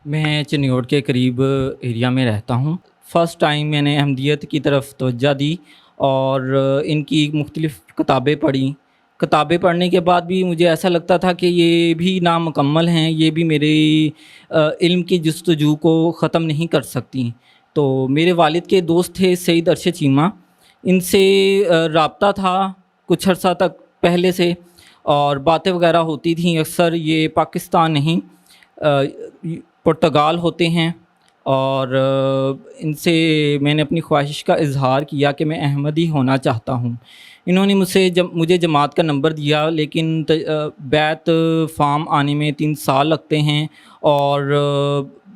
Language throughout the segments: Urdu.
میں چنیوٹ کے قریب ایریا میں رہتا ہوں۔ فرسٹ ٹائم میں نے احمدیت کی طرف توجہ دی اور ان کی مختلف کتابیں پڑھیں۔ کتابیں پڑھنے کے بعد بھی مجھے ایسا لگتا تھا کہ یہ بھی نامکمل ہیں، یہ بھی میرے علم کی جستجو کو ختم نہیں کر سکتی۔ تو میرے والد کے دوست تھے سید ارشد چیمہ، ان سے رابطہ تھا کچھ عرصہ تک پہلے سے، اور باتیں وغیرہ ہوتی تھیں۔ اکثر یہ پاکستان نہیں پرتگال ہوتے ہیں، اور ان سے میں نے اپنی خواہش کا اظہار کیا کہ میں احمدی ہونا چاہتا ہوں۔ انہوں نے مجھے جماعت کا نمبر دیا، لیکن بیعت فارم آنے میں 3 سال لگتے ہیں، اور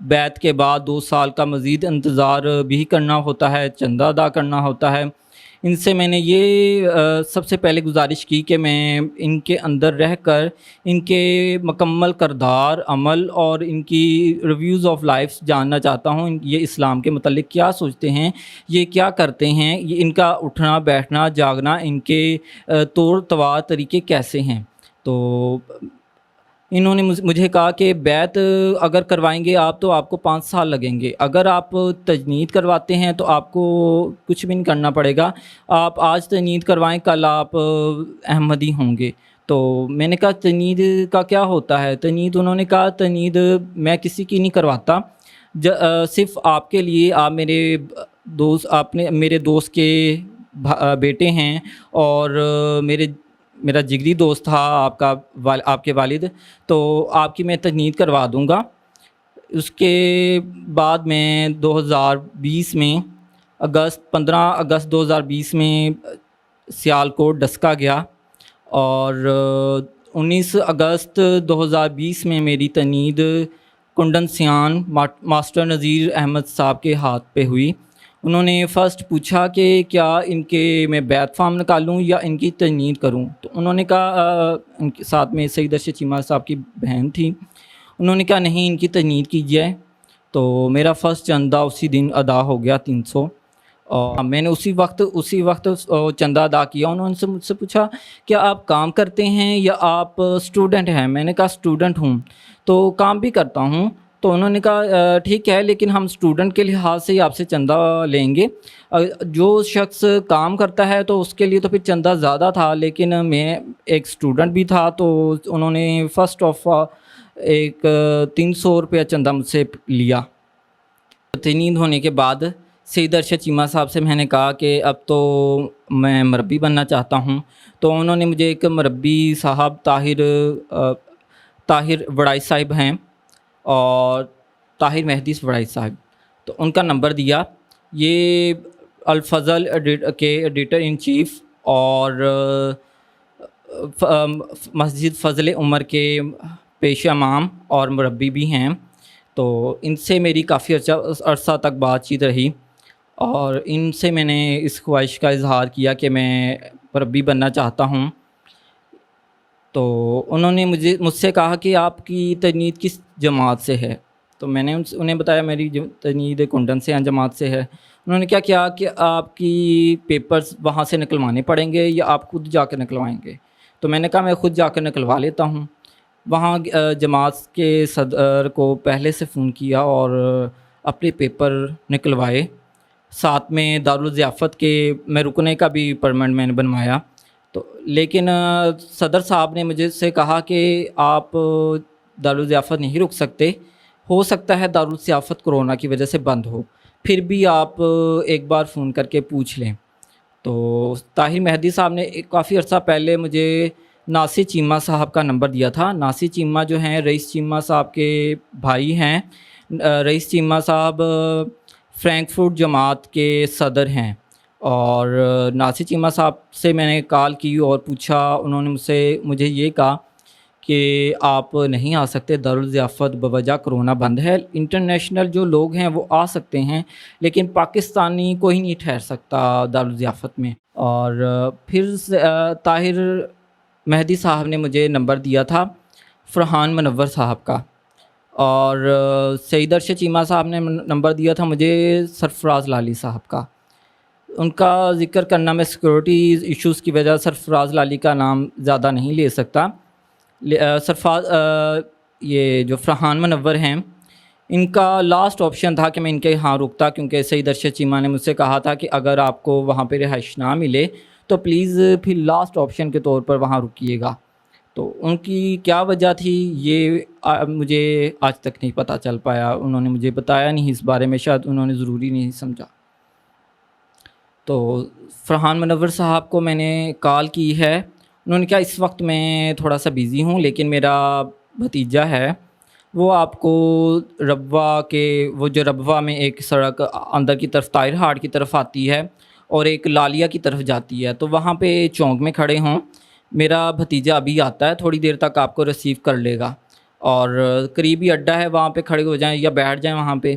بیعت کے بعد 2 سال کا مزید انتظار بھی کرنا ہوتا ہے، چندہ ادا کرنا ہوتا ہے۔ ان سے میں نے یہ سب سے پہلے گزارش کی کہ میں ان کے اندر رہ کر ان کے مکمل کردار عمل اور ان کی ریویوز آف لائف جاننا چاہتا ہوں۔ یہ اسلام کے متعلق کیا سوچتے ہیں، یہ کیا کرتے ہیں، یہ ان کا اٹھنا بیٹھنا جاگنا، ان کے طور طوار طریقے کیسے ہیں۔ تو انہوں نے مجھے کہا کہ بیعت اگر کروائیں گے آپ تو آپ کو 5 سال لگیں گے، اگر آپ تجنید کرواتے ہیں تو آپ کو کچھ بھی نہیں کرنا پڑے گا، آپ آج تجنید کروائیں کل آپ احمدی ہوں گے۔ تو میں نے کہا تجنید کا کیا ہوتا ہے تجنید؟ انہوں نے کہا تجنید میں کسی کی نہیں کرواتا، صرف آپ کے لیے، آپ میرے دوست کے بیٹے ہیں، اور میرا جگری دوست تھا آپ کے والد، تو آپ کی میں تجنید کروا دوں گا۔ اس کے بعد میں 2020 میں 15 اگست 2020 میں سیالکوٹ ڈسکا گیا، اور 19 اگست 2020 میں میری تجنید کنڈن سیان ماسٹر نذیر احمد صاحب کے ہاتھ پہ ہوئی۔ انہوں نے فرسٹ پوچھا کہ کیا ان کے میں بیعت فارم نکالوں یا ان کی تجنید کروں؟ تو انہوں نے کہا، ان کے ساتھ میں سید ارشد چیمہ صاحب کی بہن تھی، انہوں نے کہا نہیں، ان کی تجنید کیجیے۔ تو میرا فرسٹ چندہ اسی دن ادا ہو گیا 300، اور میں نے اسی وقت چندہ ادا کیا۔ انہوں نے مجھ سے پوچھا کیا آپ کام کرتے ہیں یا آپ اسٹوڈنٹ ہیں؟ میں نے کہا اسٹوڈنٹ ہوں، تو کام بھی کرتا ہوں۔ تو انہوں نے کہا ٹھیک ہے، لیکن ہم اسٹوڈنٹ کے لحاظ سے آپ سے چندہ لیں گے، جو شخص کام کرتا ہے تو اس کے لیے تو پھر چندہ زیادہ تھا، لیکن میں ایک اسٹوڈنٹ بھی تھا، تو انہوں نے فرسٹ آف ایک 300 روپیہ چندہ مجھ سے لیا۔ تجنید ہونے کے بعد سید ارشد چیمہ صاحب سے میں نے کہا کہ اب تو میں مربی بننا چاہتا ہوں، تو انہوں نے مجھے ایک مربی صاحب طاہر وڑائی صاحب ہیں، اور طاہر مہدی وڑائی صاحب، تو ان کا نمبر دیا۔ یہ الفضل کے ایڈیٹر ان چیف اور مسجد فضل عمر کے پیش امام اور مربی بھی ہیں۔ تو ان سے میری کافی عرصہ تک بات چیت رہی، اور ان سے میں نے اس خواہش کا اظہار کیا کہ میں مربی بننا چاہتا ہوں۔ تو انہوں نے مجھ سے کہا کہ آپ کی تجنید کس جماعت سے ہے؟ تو میں نے انہیں بتایا میری تجنید کنڈن سے جماعت سے ہے۔ انہوں نے کیا کیا کہ آپ کی پیپرز وہاں سے نکلوانے پڑیں گے یا آپ خود جا کے نکلوائیں گے؟ تو میں نے کہا میں خود جا کے نکلوا لیتا ہوں۔ وہاں جماعت کے صدر کو پہلے سے فون کیا اور اپنے پیپر نکلوائے، ساتھ میں دارالضیافت کے میں رکنے کا بھی پرمٹ میں نے بنوایا۔ تو لیکن صدر صاحب نے مجھے سے کہا کہ آپ دارالضیافت نہیں رک سکتے، ہو سکتا ہے دارالضیافت کرونا کی وجہ سے بند ہو، پھر بھی آپ ایک بار فون کر کے پوچھ لیں۔ تو طاہر مہدی صاحب نے کافی عرصہ پہلے مجھے ناصر چیمہ صاحب کا نمبر دیا تھا۔ ناصر چیمہ جو ہیں رئیس چیمہ صاحب کے بھائی ہیں، رئیس چیمہ صاحب فرینکفورٹ جماعت کے صدر ہیں، اور ناصر چیمہ صاحب سے میں نے کال کی اور پوچھا، انہوں نے مجھے یہ کہا کہ آپ نہیں آ سکتے، دارالضیافت بوجہ کرونا بند ہے، انٹرنیشنل جو لوگ ہیں وہ آ سکتے ہیں، لیکن پاکستانی کوئی نہیں ٹھہر سکتا دارالضیافت میں۔ اور پھر طاہر مہدی صاحب نے مجھے نمبر دیا تھا فرحان منور صاحب کا، اور سید ارشد چیمہ صاحب نے نمبر دیا تھا مجھے سرفراز لالی صاحب کا۔ ان کا ذکر کرنا میں سیکورٹی ایشوز کی وجہ سرفراز لالی کا نام زیادہ نہیں لے سکتا۔ یہ جو فرحان منور ہیں، ان کا لاسٹ آپشن تھا کہ میں ان کے یہاں رکتا، کیونکہ سید ارشد چیمہ نے مجھ سے کہا تھا کہ اگر آپ کو وہاں پہ رہائش نہ ملے تو پلیز پھر لاسٹ آپشن کے طور پر وہاں رکیے گا۔ تو ان کی کیا وجہ تھی یہ مجھے آج تک نہیں پتہ چل پایا، انہوں نے مجھے بتایا نہیں اس بارے میں، شاید انہوں نے ضروری نہیں سمجھا۔ تو فرحان منور صاحب کو میں نے کال کی ہے، انہوں نے کہا اس وقت میں تھوڑا سا بیزی ہوں، لیکن میرا بھتیجا ہے وہ آپ کو ربوہ کے، وہ جو ربوہ میں ایک سڑک اندر کی طرف طاہر ہاٹ کی طرف آتی ہے اور ایک لالیہ کی طرف جاتی ہے، تو وہاں پہ چونک میں کھڑے ہوں، میرا بھتیجا ابھی آتا ہے، تھوڑی دیر تک آپ کو ریسیو کر لے گا، اور قریبی اڈہ ہے وہاں پہ کھڑے ہو جائیں یا بیٹھ جائیں وہاں پہ۔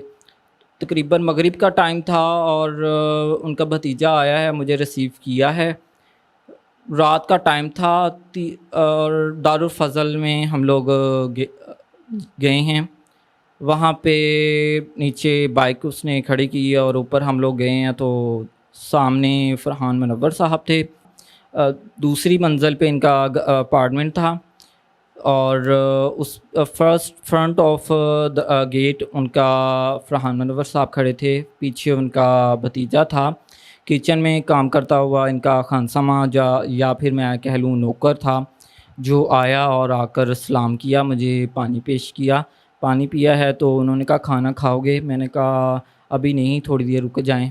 تقریباً مغرب کا ٹائم تھا اور ان کا بھتیجا آیا ہے، مجھے ریسیو کیا ہے، رات کا ٹائم تھا، اور دارالفضل میں ہم لوگ گئے ہیں، وہاں پہ نیچے بائک اس نے کھڑی کی اور اوپر ہم لوگ گئے ہیں، تو سامنے فرحان منور صاحب تھے، دوسری منزل پہ ان کا اپارٹمنٹ تھا، اور اس فرنٹ آف گیٹ ان کا فرحان منور صاحب کھڑے تھے، پیچھے ان کا بھتیجا تھا، کچن میں کام کرتا ہوا ان کا خانسامہ یا پھر میں کہہ لوں نوکر تھا، جو آیا اور آ کر سلام کیا، مجھے پانی پیش کیا، پانی پیا ہے تو انہوں نے کہا کھانا کھاؤ گے؟ میں نے کہا ابھی نہیں، تھوڑی دیر رک جائیں۔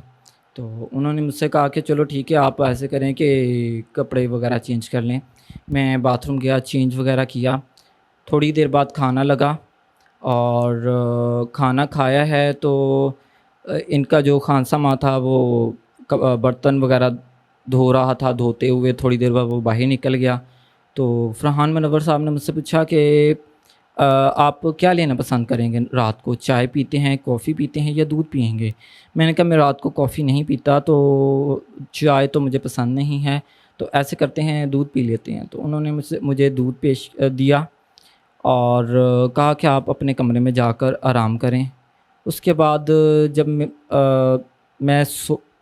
تو انہوں نے مجھ سے کہا کہ چلو ٹھیک ہے، آپ ایسے کریں کہ کپڑے وغیرہ چینج کر لیں۔ میں باتھ روم گیا، چینج وغیرہ کیا، تھوڑی دیر بعد کھانا لگا، اور کھانا کھایا ہے تو ان کا جو خانسامہ تھا وہ برتن وغیرہ دھو رہا تھا، دھوتے ہوئے تھوڑی دیر بعد وہ باہر نکل گیا، تو فرحان منور صاحب نے مجھ سے پوچھا کہ آپ کیا لینا پسند کریں گے رات کو، چائے پیتے ہیں، کافی پیتے ہیں یا دودھ پئیں گے؟ میں نے کہا میں رات کو کافی نہیں پیتا، تو چائے تو مجھے پسند نہیں ہے، تو ایسے کرتے ہیں دودھ پی لیتے ہیں۔ تو انہوں نے مجھے دودھ پیش دیا اور کہا کہ آپ اپنے کمرے میں جا کر آرام کریں۔ اس کے بعد جب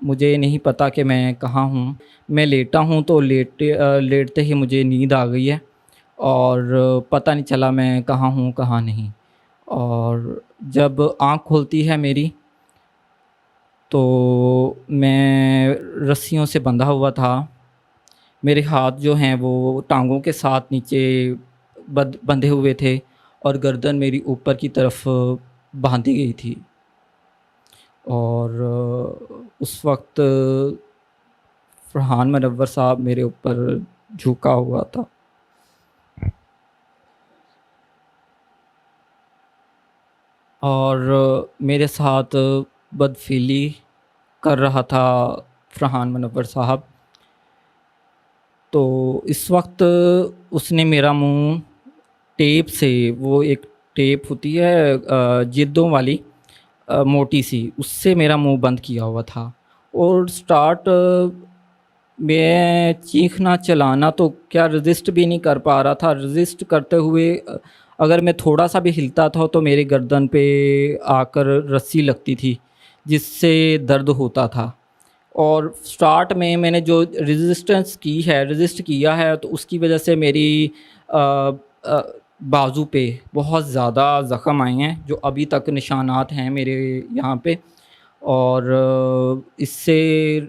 مجھے نہیں پتا کہ میں کہاں ہوں، میں لیٹا ہوں، تو لیٹتے ہی مجھے نیند آ گئی ہے، اور پتہ نہیں چلا میں کہاں ہوں کہاں نہیں، اور جب آنکھ کھلتی ہے میری تو میں رسیوں سے بندھا ہوا تھا، میرے ہاتھ جو ہیں وہ ٹانگوں کے ساتھ نیچے بندھے ہوئے تھے، اور گردن میری اوپر کی طرف باندھی گئی تھی، اور اس وقت فرحان منور صاحب میرے اوپر جھکا ہوا تھا، اور میرے ساتھ بدفعلی کر رہا تھا فرحان منور صاحب۔ تو اس وقت اس نے میرا منہ ٹیپ سے، وہ ایک ٹیپ ہوتی ہے جلدوں والی موٹی سی، اس سے میرا منہ بند کیا ہوا تھا، اور سٹارٹ میں چیخنا چلانا تو کیا رزسٹ بھی نہیں کر پا رہا تھا، رزسٹ کرتے ہوئے اگر میں تھوڑا سا بھی ہلتا تھا تو میرے گردن پہ آ کر رسی لگتی تھی، جس سے درد ہوتا تھا، اور سٹارٹ میں نے جو رزسٹ کیا ہے تو اس کی وجہ سے میری بازو پہ بہت زیادہ زخم آئے ہیں، جو ابھی تک نشانات ہیں میرے یہاں پہ، اور اس سے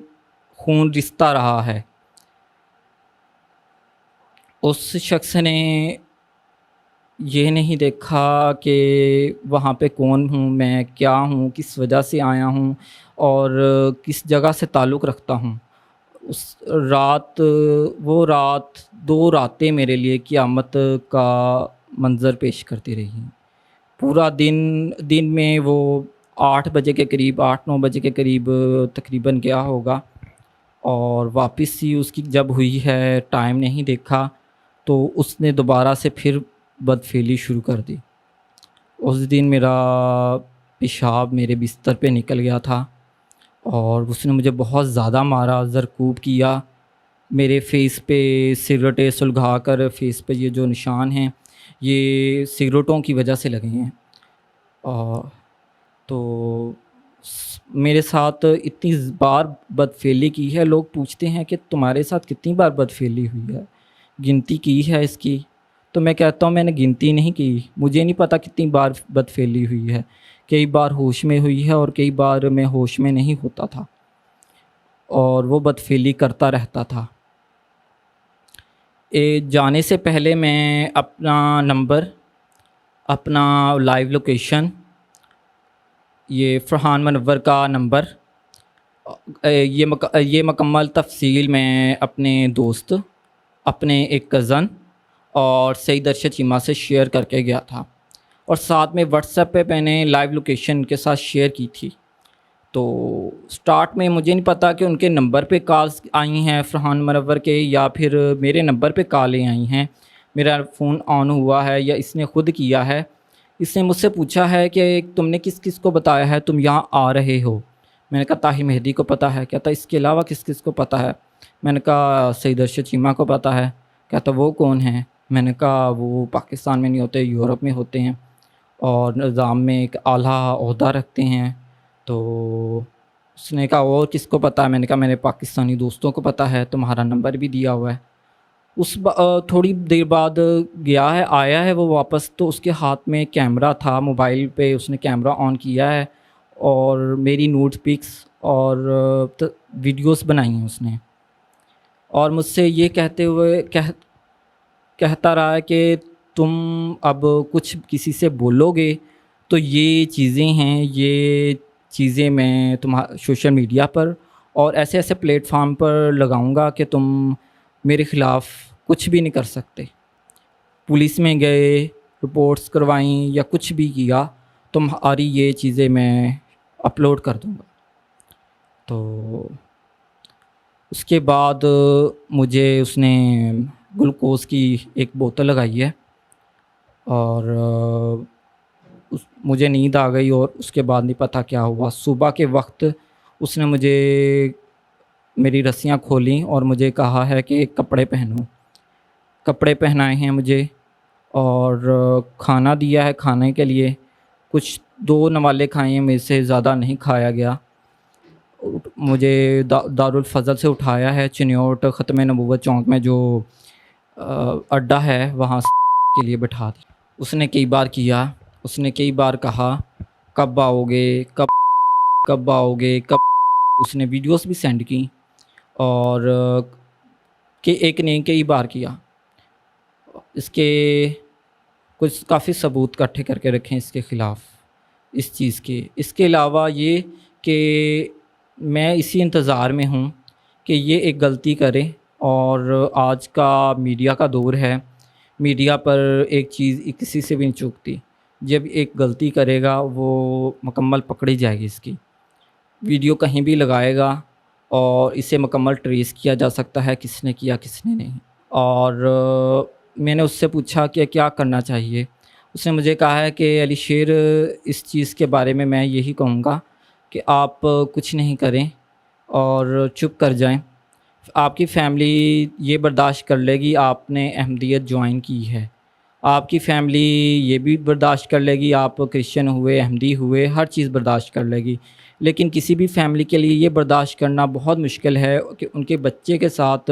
خون رستا رہا ہے۔ اس شخص نے یہ نہیں دیکھا کہ وہاں پہ کون ہوں میں، کیا ہوں، کس وجہ سے آیا ہوں، اور کس جگہ سے تعلق رکھتا ہوں۔ اس رات، وہ رات 2 راتیں میرے لیے قیامت کا منظر پیش کرتی رہی۔ پورا دن میں وہ 8 بجے کے قریب، 8-9 بجے کے قریب تقریباً گیا ہوگا، اور واپس ہی اس کی جب ہوئی ہے ٹائم نہیں دیکھا، تو اس نے دوبارہ سے پھر بدفعلی شروع کر دی۔ اس دن میرا پیشاب میرے بستر پہ نکل گیا تھا، اور اس نے مجھے بہت زیادہ مارا، زرکوب کیا، میرے فیس پہ سگریٹیں سلگھا کر، فیس پہ یہ جو نشان ہیں یہ سگریٹوں کی وجہ سے لگے ہیں، تو میرے ساتھ اتنی بار بدفعلی کی ہے، لوگ پوچھتے ہیں کہ تمہارے ساتھ کتنی بار بدفعلی ہوئی ہے، گنتی کی ہے اس کی؟ تو میں کہتا ہوں میں نے گنتی نہیں کی، مجھے نہیں پتہ کتنی بار بدفعلی ہوئی ہے، کئی بار ہوش میں ہوئی ہے اور کئی بار میں ہوش میں نہیں ہوتا تھا، اور وہ بدفعلی کرتا رہتا تھا۔ جانے سے پہلے میں اپنا نمبر، اپنا لائیو لوکیشن، یہ فرحان منور کا نمبر، یہ مکمل تفصیل میں اپنے دوست، اپنے ایک کزن اور سعید ارشد چیمہ سے شیئر کر کے گیا تھا، اور ساتھ میں واٹس ایپ پہ میں نے لائیو لوکیشن کے ساتھ شیئر کی تھی۔ تو سٹارٹ میں مجھے نہیں پتا کہ ان کے نمبر پہ کالز آئی ہیں فرحان منور کے، یا پھر میرے نمبر پہ کالیں آئی ہیں، میرا فون آن ہوا ہے یا اس نے خود کیا ہے۔ اس نے مجھ سے پوچھا ہے کہ تم نے کس کس کو بتایا ہے تم یہاں آ رہے ہو؟ میں نے کہا طاہر مہدی کو پتہ ہے۔ کہتا اس کے علاوہ کس کس کو پتہ ہے؟ میں نے کہا سعید ارشد چیمہ کو پتہ ہے۔ کہتا وہ کون ہیں؟ میں نے کہا وہ پاکستان میں نہیں ہوتے، یورپ میں ہوتے ہیں، اور نظام میں ایک اعلیٰ عہدہ رکھتے ہیں۔ تو اس نے کہا اور کس کو پتہ ہے؟ میں نے کہا میرے پاکستانی دوستوں کو پتہ ہے، تمہارا نمبر بھی دیا ہوا ہے۔ تھوڑی دیر بعد گیا ہے، آیا ہے وہ واپس، تو اس کے ہاتھ میں کیمرہ تھا، موبائل پہ اس نے کیمرہ آن کیا ہے اور میری نوٹ پکس اور ویڈیوز بنائی ہیں اس نے، اور مجھ سے یہ کہتے ہوئے کہتا رہا ہے کہ تم اب کچھ کسی سے بولو گے تو یہ چیزیں ہیں، یہ چیزیں میں سوشل میڈیا پر اور ایسے ایسے پلیٹ فارم پر لگاؤں گا کہ تم میرے خلاف کچھ بھی نہیں کر سکتے۔ پولیس میں گئے، رپورٹس کروائیں یا کچھ بھی کیا، تمہاری یہ چیزیں میں اپلوڈ کر دوں گا۔ تو اس کے بعد مجھے اس نے گلوکوز کی ایک بوتل لگائی ہے، اور مجھے نیند آ گئی، اور اس کے بعد نہیں پتہ کیا ہوا۔ صبح کے وقت اس نے مجھے میری رسیاں کھولیں اور مجھے کہا ہے کہ کپڑے پہنو، کپڑے پہنائے ہیں مجھے، اور کھانا دیا ہے کھانے کے لیے۔ کچھ 2 نوالے کھائے ہیں، میں سے زیادہ نہیں کھایا گیا۔ مجھے دارالفضل سے اٹھایا ہے، چنیوٹ ختم نبوت چوک میں جو اڈا ہے وہاں کے لیے بٹھا دیا۔ اس نے کئی بار کیا، اس نے کئی بار کہا کب آؤ گے، کب آؤ گے، کب۔ اس نے ویڈیوز بھی سینڈ کی، اور کہ ایک نے کئی بار کیا۔ اس کے کچھ کافی ثبوت اکٹھے کر کے رکھیں اس کے خلاف، اس چیز کے۔ اس کے علاوہ یہ کہ میں اسی انتظار میں ہوں کہ یہ ایک غلطی کرے، اور آج کا میڈیا کا دور ہے، میڈیا پر ایک چیز کسی سے بھی نہیں چوکتی۔ جب ایک غلطی کرے گا وہ مکمل پکڑی جائے گی، اس کی ویڈیو کہیں بھی لگائے گا اور اسے مکمل ٹریس کیا جا سکتا ہے کس نے کیا کس نے نہیں۔ اور میں نے اس سے پوچھا کہ کیا کرنا چاہیے۔ اس نے مجھے کہا ہے کہ علی شیر، اس چیز کے بارے میں یہی کہوں گا کہ آپ کچھ نہیں کریں اور چپ کر جائیں۔ آپ کی فیملی یہ برداشت کر لے گی آپ نے احمدیت جوائن کی ہے، آپ کی فیملی یہ بھی برداشت کر لے گی آپ کرسچن ہوئے، احمدی ہوئے، ہر چیز برداشت کر لے گی۔ لیکن کسی بھی فیملی کے لیے یہ برداشت کرنا بہت مشکل ہے کہ ان کے بچے کے ساتھ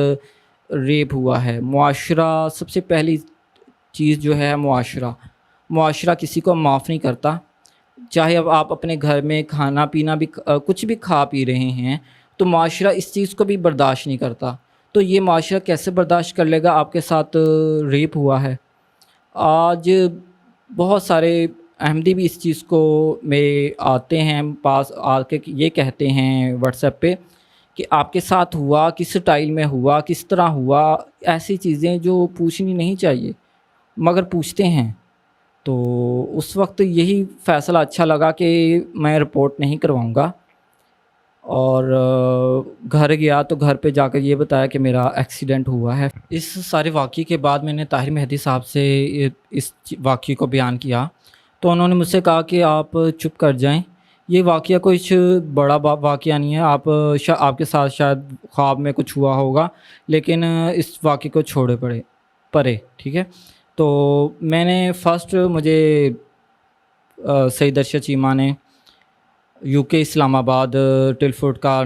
ریپ ہوا ہے۔ معاشرہ، سب سے پہلی چیز جو ہے معاشرہ کسی کو معاف نہیں کرتا۔ چاہے اب آپ اپنے گھر میں کھانا پینا بھی کچھ بھی کھا پی رہے ہیں تو معاشرہ اس چیز کو بھی برداشت نہیں کرتا، تو یہ معاشرہ کیسے برداشت کر لے گا آپ کے ساتھ ریپ ہوا ہے۔ آج بہت سارے احمدی بھی اس چیز کو میں آتے ہیں پاس آ کے یہ کہتے ہیں واٹس ایپ پہ کہ آپ کے ساتھ ہوا، کس سٹائل میں ہوا، کس طرح ہوا، ایسی چیزیں جو پوچھنی نہیں چاہیے مگر پوچھتے ہیں۔ تو اس وقت یہی فیصلہ اچھا لگا کہ میں رپورٹ نہیں کرواؤں گا، اور گھر گیا تو گھر پہ جا کر یہ بتایا کہ میرا ایکسیڈنٹ ہوا ہے۔ اس سارے واقعے کے بعد میں نے طاہر مہدی صاحب سے اس واقعے کو بیان کیا، تو انہوں نے مجھ سے کہا کہ آپ چپ کر جائیں، یہ واقعہ کچھ بڑا واقعہ نہیں ہے، آپ کے ساتھ شاید خواب میں کچھ ہوا ہوگا، لیکن اس واقعے کو چھوڑے پرے، ٹھیک ہے۔ تو میں نے مجھے سعید ارشد چیمہ نے UK اسلام آباد ٹلفورڈ کا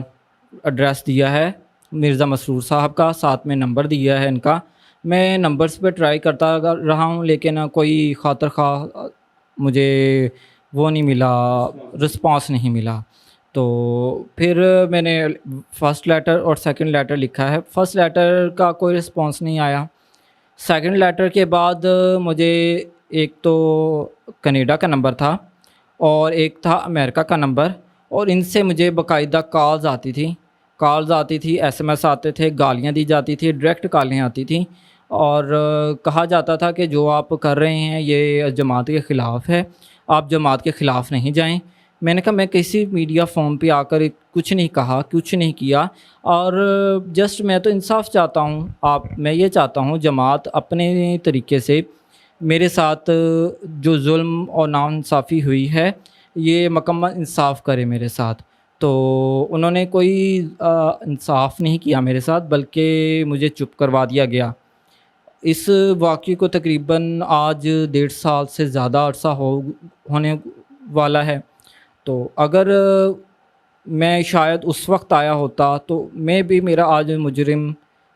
ایڈریس دیا ہے، مرزا مسرور صاحب کا، ساتھ میں نمبر دیا ہے ان کا۔ میں نمبرز پہ ٹرائی کرتا رہا ہوں، لیکن کوئی خاطر خواہ مجھے وہ نہیں ملا، رسپانس نہیں ملا۔ تو پھر میں نے فرسٹ لیٹر اور سیکنڈ لیٹر لکھا ہے، فرسٹ لیٹر کا کوئی رسپانس نہیں آیا۔ سیکنڈ لیٹر کے بعد مجھے ایک تو کنیڈا کا نمبر تھا اور ایک تھا امریکہ کا نمبر، اور ان سے مجھے باقاعدہ کالز آتی تھی، ایس ایم ایس آتے تھے، گالیاں دی جاتی تھی، ڈائریکٹ کالیں آتی تھیں، اور کہا جاتا تھا کہ جو آپ کر رہے ہیں یہ جماعت کے خلاف ہے، آپ جماعت کے خلاف نہیں جائیں۔ میں نے کہا میں کسی میڈیا فارم پہ آ کر کچھ نہیں کہا، کچھ نہیں کیا، اور جسٹ میں تو انصاف چاہتا ہوں، میں یہ چاہتا ہوں جماعت اپنے طریقے سے میرے ساتھ جو ظلم اور ناانصافی ہوئی ہے یہ مکمل انصاف کرے میرے ساتھ۔ تو انہوں نے کوئی انصاف نہیں کیا میرے ساتھ، بلکہ مجھے چپ کروا دیا گیا۔ اس واقعے کو تقریباً آج 1.5 سال سے زیادہ عرصہ ہونے والا ہے۔ تو اگر میں شاید اس وقت آیا ہوتا تو میرا آج مجرم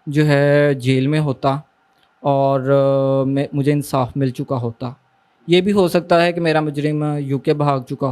جو ہے جیل میں ہوتا، اور مجھے انصاف مل چکا ہوتا۔ یہ بھی ہو سکتا ہے کہ میرا مجرم UK بھاگ چکا ہوتا۔